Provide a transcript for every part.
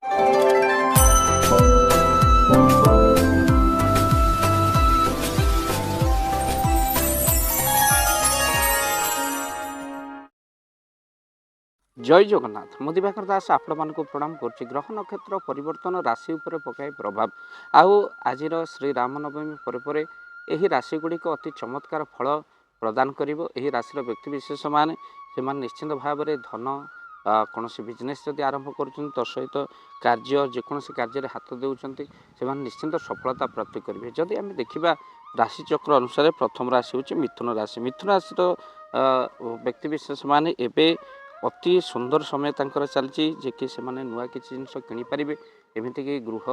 जय जगन्नाथ मु दिवाकर दास आपण मानक प्रणाम कर ग्रह नक्षत्र परिवर्तन राशि उपर पकाए प्रभाव आज श्री रामनवमी पर यही राशि गुड़िक अति चमत्कार फल प्रदान करिवो। एही राशि व्यक्तिशेष मैंने से निश्चिंत भाव में धन कौन बिजनेस जदि आरंभ कर सहित कार्य जेकोसी कार्य हाथ देउछंती से निश्चिंत सफलता प्राप्त करेंगे। जदि आम देखा राशि चक्र अनुसार प्रथम राशि हूँ मिथुन राशि। मिथुन राशि व्यक्तिशेष मैंने एवं अति सुंदर समय तंकर चलती जे कि से नुआ किसी जिनस किनीपारे एमतीक गृह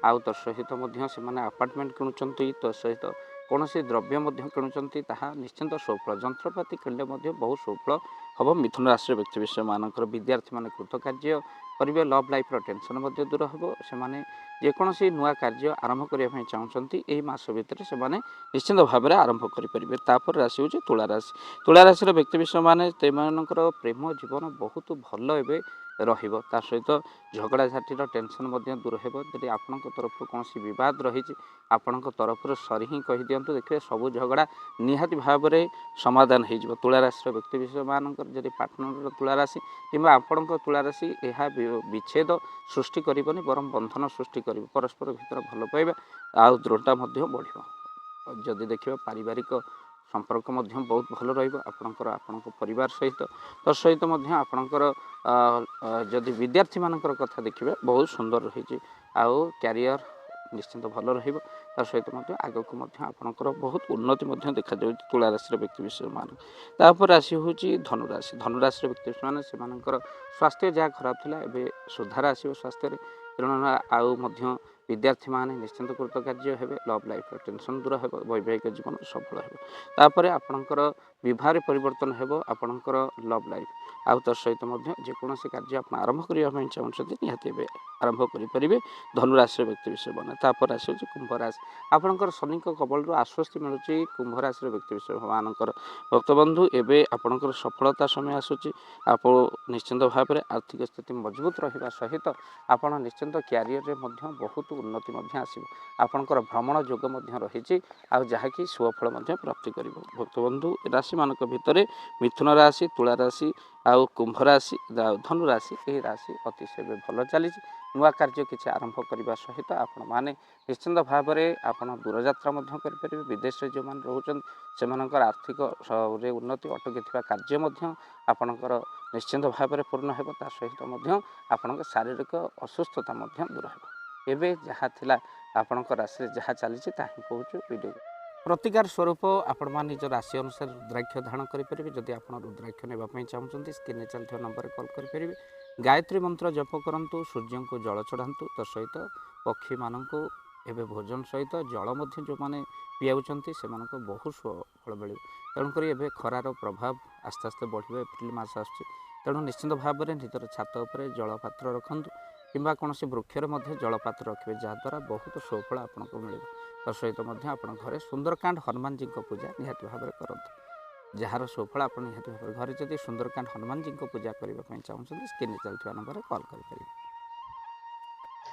आउ सहित से आपार्टमेंट किणुंट सहित कौन से द्रव्य किणुंट ताहा निश्चिंत सफल जंत्रपाति किणले बहुत सफल हम। मिथुन राशि व्यक्तिशेष मानकर विद्यार्थी मान कृतकार्य करेंगे। लव लाइफ टेंशन दूर हम से जेकोसी नुआ कार्य आरंभ करने चाहते यही मस भितर से निश्चिंत भाव में आरंभ करेंगे। तापर राशि हूँ तुला राशि। तुला राशि व्यक्तिशेष मैंने प्रेम जीवन बहुत भल एवं रहा सहित झगड़ा झाटीर टेंशन दूर हो। यदि आपण तरफ कौन बद रही आपण तरफ सरी ही कही दिंतु देखिए सबू झगड़ा निहाती भाव में समाधान हो। तुला राशि व्यक्तिशेष मानक जब पार्टनर तुला राशि कि आपण तुला राशि यह विच्छेद सृष्टि करनी बरम बंधन सृष्टि कर परस्पर भर भल पाइबा आउ दृढ़ता बढ़। जदि देखिए पारिवारिक संपर्क बहुत भल रहा आपण परिवार सहित सहित आपणकर जदि विद्यार्थी मानकर कथा देखिए बहुत सुंदर रही आउ कैरियर निश्चिंत भल रहा सहित आगक आपणकर बहुत उन्नति देखा जाए। तुला राशि व्यक्तिशेष मान तापर राशि हूँ धनुराशि। धनुराशि व्यक्तिशेष मैंने से स्वास्थ्य जहाँ खराब थिला एबे सुधार आसो स्वास्थ्य तेणु आउ विद्यार्थी माने निश्चिंत कृतकार्य हेबे। लव लाइफ टेंशन दूर हो वैवाहिक जीवन सफल हो। तापर आपणकर विवाह परिवर्तन हो आपणकर लव लाइफ आउ सहित जेकोसी कार्य आप आरंभ करने चाहते निहाती आरंभ करेंगे। धनुराशि व्यक्तिशेष बने तापर राशि हूँ कुंभ राशि। आपणकर शनि कबल आश्वस्ति मिलूँ कुंभ राशि व्यक्तिशेष मानकर भक्तबंधु एवं आपणकर सफलता समय आसूँ। आप निश्चिंत भाव में आर्थिक स्थिति मजबूत रहा सहित आप निश्चिंत क्यारियर में बहुत उन्नति आसो। आपणकर भ्रमण योग रही जहाँकि सुफल प्राप्ति कर। भक्तबंधु राशि मानक भितर मिथुन राशि तुला राशि आउ कुंभ राशि धनु राशि यही राशि अतिशय भल चली। नुआ कार्य किसी आरंभ करने सहित आपण मैंने निश्चिंत भाव में आप दूरयात्रा करेंगे। विदेश जो मैंने रोचन से आर्थिक उन्नति अटकी कार्य आपणकर निश्चिंत भाव में पूर्ण हो सहित आपण शारीरिक असुस्थता दूर हो। एवं जहाँ थिला आपणकर राशि जहाँ चली कहूँ वीडियो प्रतिकार स्वरूप आपण मैंने निज राशि अनुसार रुद्राक्ष धारण करेंगे। जदि आप रुद्राक्ष नापी चाहते स्क्रीन चलता नंबर कॉल करेंगे। गायत्री मंत्र जप करूँ सूर्य को जल चढ़ातु सहित पक्षी मानक एवं भोजन सहित जल जो मैंने पियाऊँच से बहुत सुफल मिले। तेणुक एवं खरार प्रभाव आस्ते आस्ते बढ़ एप्रिल मास आसु निश्चिंत भाव में निजर छात उपर जलपात्र रखु कि कौन वृक्षर जलपात्र रखिए जहाद्वारा बहुत सुफल आपको मिले। सहित आप घरे सुंदरकांड हनुमान जी को पूजा निहाती भाव में करूँ जार सुफल आप निहाती भाव घरे जदि सुंदरकांड हनुमान जी को पूजा करने चाहते स्क्रीन चलता नंबर कॉल करें।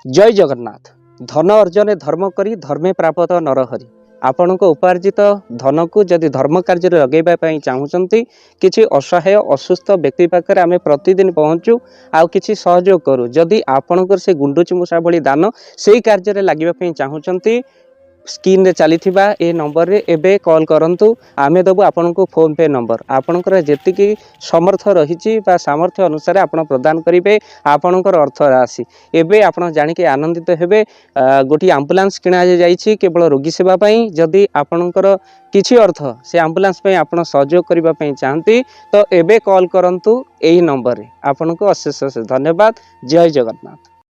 जय जगन्नाथ। धन अर्जन धर्म करी धर्मे प्राप्त नरहरि। आपण उपार्जित धन को जदि धर्म कार्य लगेगा चाहूँगी किसी असहाय असुस्थ व्यक्ति पाखे आम प्रतिदिन पहुँचू आउ किसी सहयोग करूँ। जदि आपणकर से गुंडुची मूषा भली दान से कार्य लगे चाहूँगी स्क्रीन रे चली ए नंबर रे एबे कॉल करंतु आमे दबु आपन को फोन पे नंबर आपनकर जेतिकी समर्थ रही सामर्थ्य अनुसार आपण प्रदान करेंगे आपनकर अर्थ राशि। एबे आपण जानी के आनंदित हेबे। गोटी एम्बुलेंस किना जाइछि केवल रोगी सेवा पई। जदि आपनकर किछि अर्थ से एम्बुलेंस पई आपण सहयोग करिबा पई चाहंती तो एबे कॉल करंतु एही नंबर रे। आपन को अशेष धन्यवाद। जय जगन्नाथ।